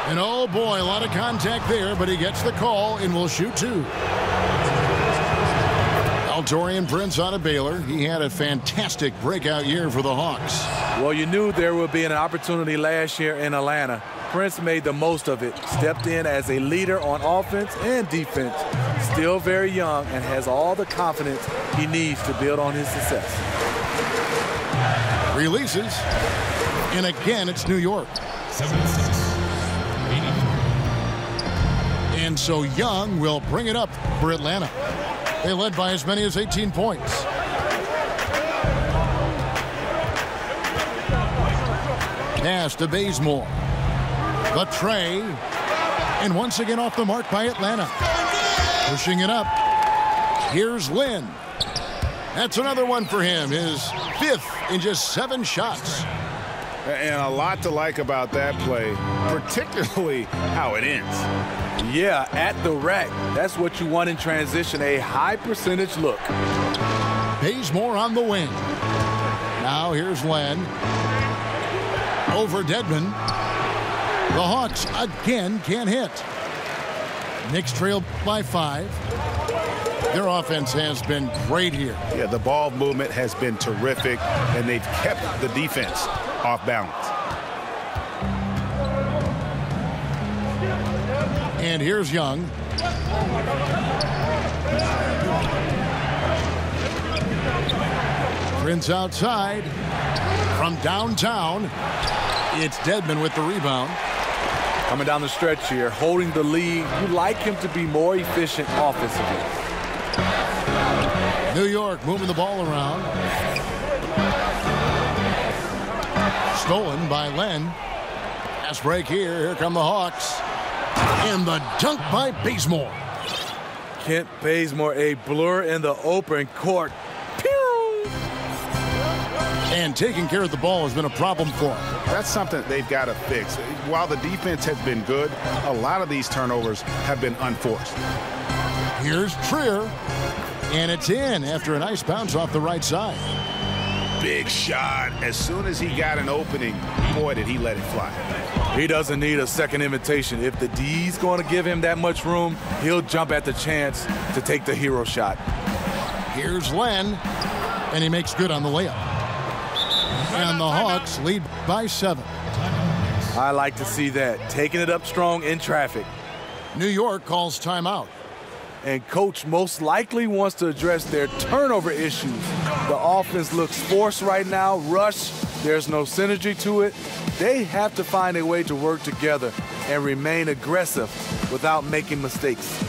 And oh boy, a lot of contact there, but he gets the call and will shoot two. Altorian Prince out of Baylor. He had a fantastic breakout year for the Hawks. Well, you knew there would be an opportunity last year in Atlanta. Prince made the most of it, stepped in as a leader on offense and defense. Still very young and has all the confidence he needs to build on his success. Releases. And again, it's New York. 76. 84. And so Young will bring it up for Atlanta. They led by as many as 18 points. Pass to Bazemore. The tray. And once again off the mark by Atlanta. Pushing it up. Here's Lynn. That's another one for him. His 5th in just 7 shots. And a lot to like about that play, particularly how it ends. Yeah, at the rack. That's what you want in transition, a high percentage look. Bazemore on the wing. Now here's Len. Over Dedman. The Hawks again can't hit. Knicks trail by 5. Their offense has been great here. Yeah, the ball movement has been terrific, and they've kept the defense off balance. And here's Young. Prince outside. From downtown, it's Dedman with the rebound. Coming down the stretch here, holding the lead. You like him to be more efficient offensively. New York moving the ball around. Stolen by Len. Pass break here. Here come the Hawks. And the dunk by Bazemore. Kent Bazemore, a blur in the open court. Pew! And taking care of the ball has been a problem for him. That's something they've got to fix. While the defense has been good, a lot of these turnovers have been unforced. Here's Trier. And it's in after a nice bounce off the right side. Big shot. As soon as he got an opening, boy, did he let it fly. He doesn't need a second invitation. If the D's going to give him that much room, he'll jump at the chance to take the hero shot. Here's Len, and he makes good on the layup. And the Hawks lead by 7. I like to see that, taking it up strong in traffic. New York calls timeout. And coach most likely wants to address their turnover issues. The offense looks forced right now, rush, there's no synergy to it. They have to find a way to work together and remain aggressive without making mistakes.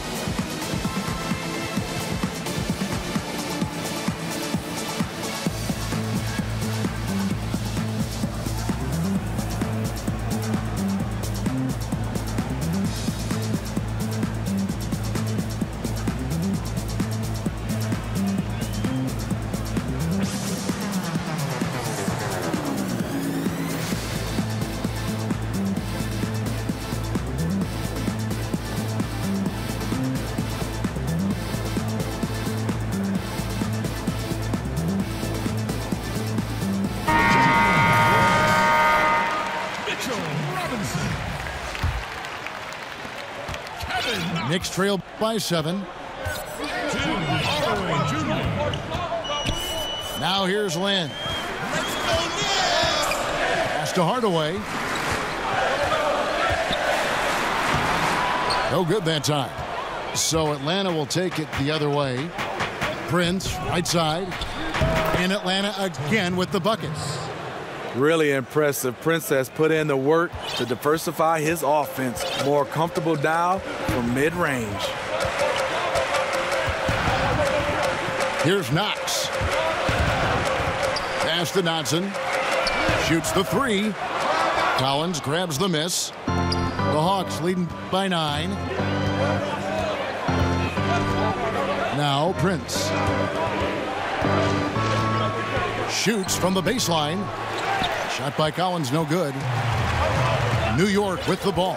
Knicks trail by 7. Now here's Lynn. Pass to Hardaway. No good that time. So Atlanta will take it the other way. Prince, right side. And Atlanta again with the buckets. Really impressive. Prince has put in the work to diversify his offense. More comfortable down from mid-range. Here's Knox. Pass to Dodson. Shoots the three. Collins grabs the miss. The Hawks leading by 9. Now Prince. Shoots from the baseline. Shot by Collins, no good. New York with the ball.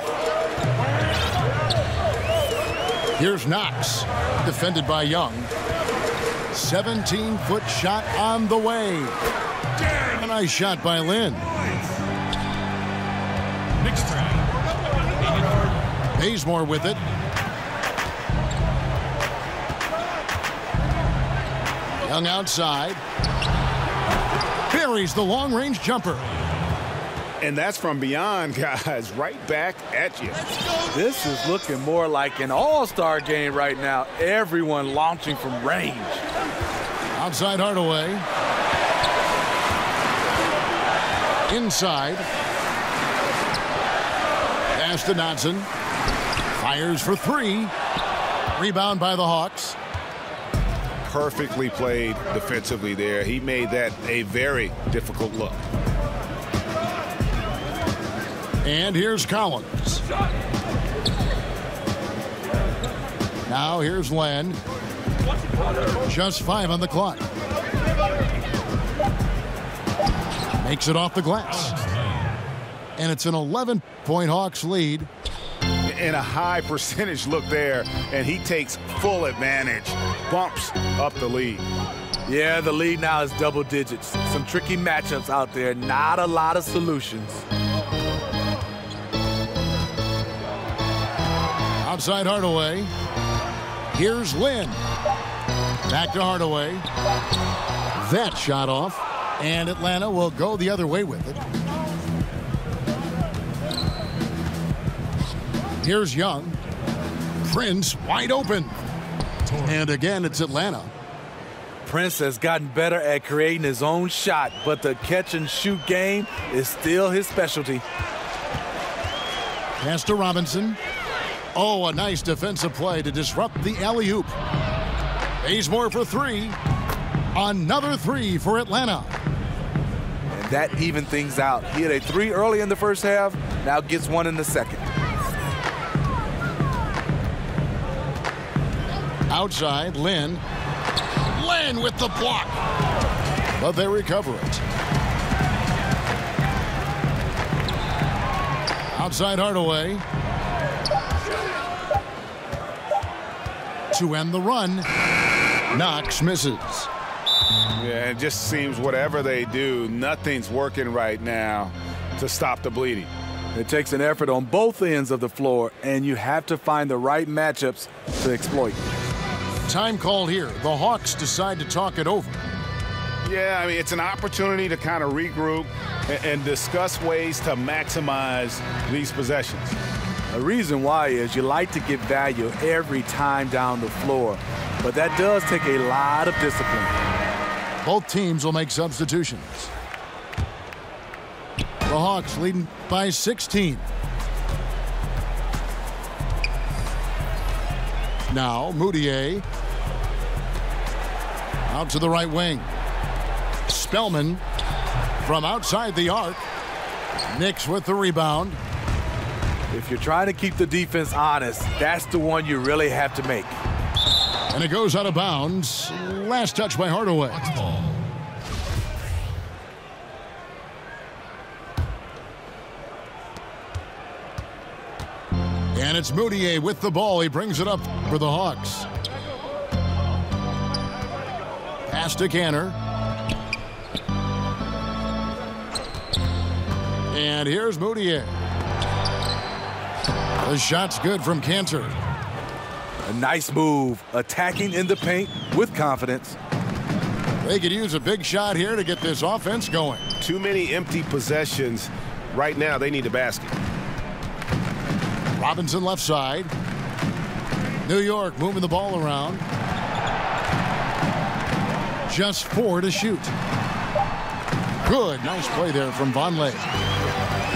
Here's Knox, defended by Young. 17-foot shot on the way. A nice shot by Lynn. Bazemore with it. Young outside. Buries the long-range jumper. And that's from beyond, guys. Right back at you. This is looking more like an all-star game right now. Everyone launching from range. Outside Hardaway. Inside. Pass to Dodson. Fires for 3. Rebound by the Hawks. Perfectly played defensively there. He made that a very difficult look. And here's Collins. Now here's Len. Just 5 on the clock. Makes it off the glass. And it's an 11-point Hawks lead. And a high percentage look there, and he takes full advantage. Bumps up the lead. Yeah, the lead now is double digits. Some tricky matchups out there. Not a lot of solutions. Outside Hardaway. Here's Lynn. Back to Hardaway. That shot off. And Atlanta will go the other way with it. Here's Young. Prince wide open. And again, it's Atlanta. Prince has gotten better at creating his own shot, but the catch and shoot game is still his specialty. Pass to Robinson. Oh, a nice defensive play to disrupt the alley-oop. Bazemore for 3. Another 3 for Atlanta. And that evened things out. He had a 3 early in the first half, now gets 1 in the second. Outside, Lynn. Lynn with the block. But they recover it. Outside Hardaway. To end the run. Knox misses. Yeah, it just seems whatever they do, nothing's working right now to stop the bleeding. It takes an effort on both ends of the floor, and you have to find the right matchups to exploit. Time called here. The Hawks decide to talk it over. Yeah, I mean, it's an opportunity to kind of regroup and discuss ways to maximize these possessions. The reason why is you like to get value every time down the floor, but that does take a lot of discipline. Both teams will make substitutions. The Hawks leading by 16. Now Moutier out to the right wing. Spellman from outside the arc. Knicks with the rebound. If you're trying to keep the defense honest, that's the one you really have to make. And it goes out of bounds. Last touch by Hardaway. And it's Moutier with the ball. He brings it up for the Hawks. Pass to Canner. And here's Moutier. The shot's good from Cantor. A nice move, attacking in the paint with confidence. They could use a big shot here to get this offense going. Too many empty possessions. Right now, they need a basket. Robinson left side. New York moving the ball around. Just 4 to shoot. Good, nice play there from Vonleh.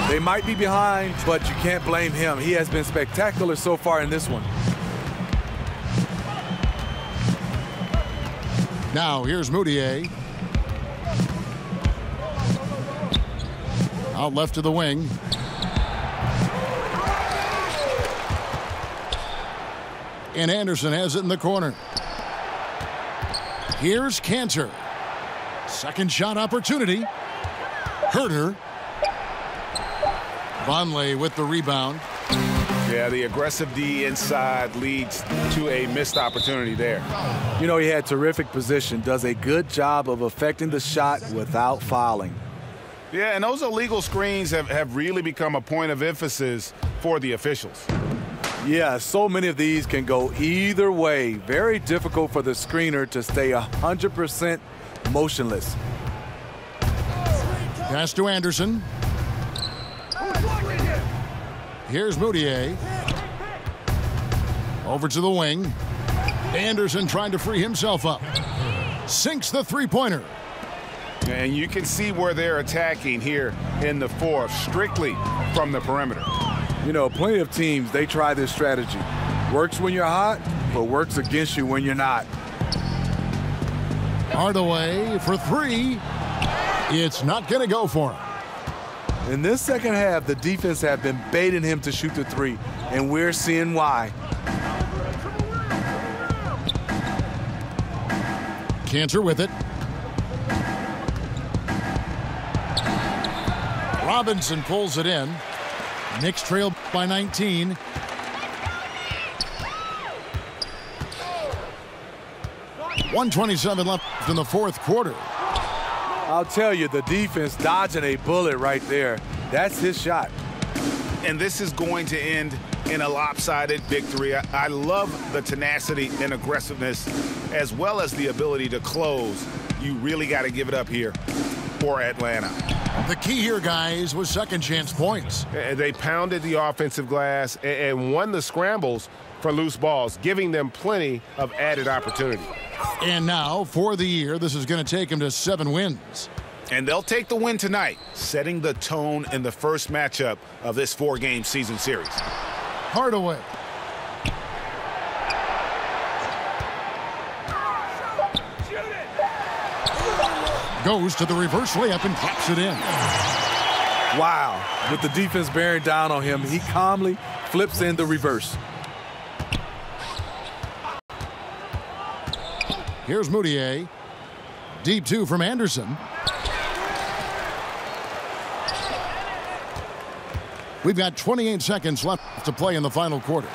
They might be behind, but you can't blame him. He has been spectacular so far in this one. Now here's Moutier. Out left to the wing. And Anderson has it in the corner. Here's Cantor. Second shot opportunity. Herter. Vonleh with the rebound. Yeah, the aggressive D inside leads to a missed opportunity there. You know, he had terrific position, does a good job of affecting the shot without fouling. Yeah, and those illegal screens have really become a point of emphasis for the officials. Yeah, so many of these can go either way. Very difficult for the screener to stay 100% motionless. Pass to Anderson. Here's Moutier. Over to the wing. Anderson trying to free himself up. Sinks the three-pointer. And you can see where they're attacking here in the fourth, strictly from the perimeter. You know, plenty of teams, they try this strategy. Works when you're hot, but works against you when you're not. Hardaway for three. It's not going to go for him. In this second half, the defense have been baiting him to shoot the three, and we're seeing why. Cantor with it. Robinson pulls it in. Knicks trail by 19. .127 left in the fourth quarter. I'll tell you, the defense dodging a bullet right there. That's his shot. And this is going to end in a lopsided victory. I love the tenacity and aggressiveness as well as the ability to close. You really got to give it up here for Atlanta. The key here, guys, was second chance points. They pounded the offensive glass and won the scrambles for loose balls, giving them plenty of added opportunity. And now, for the year, this is going to take them to 7 wins. And they'll take the win tonight, setting the tone in the first matchup of this 4-game season series. Hardaway. Goes to the reverse layup and pops it in. Wow. With the defense bearing down on him, he calmly flips in the reverse. Here's Moutier. Deep two from Anderson. We've got 28 seconds left to play in the final quarter.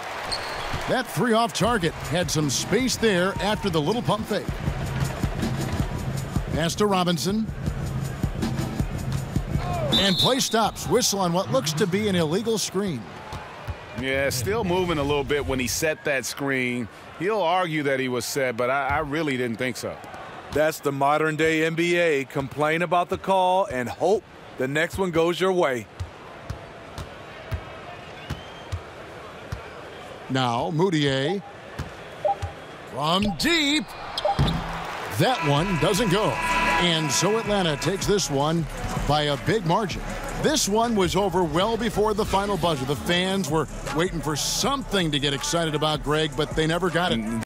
That three off target had some space there after the little pump fake. Pass to Robinson. And play stops. Whistle on what looks to be an illegal screen. Yeah, still moving a little bit when he set that screen. He'll argue that he was set, but I really didn't think so. That's the modern day NBA. Complain about the call and hope the next one goes your way. Now, Moutier from deep. That one doesn't go. And so Atlanta takes this one by a big margin. This one was over well before the final buzzer. The fans were waiting for something to get excited about, Greg, but they never got it.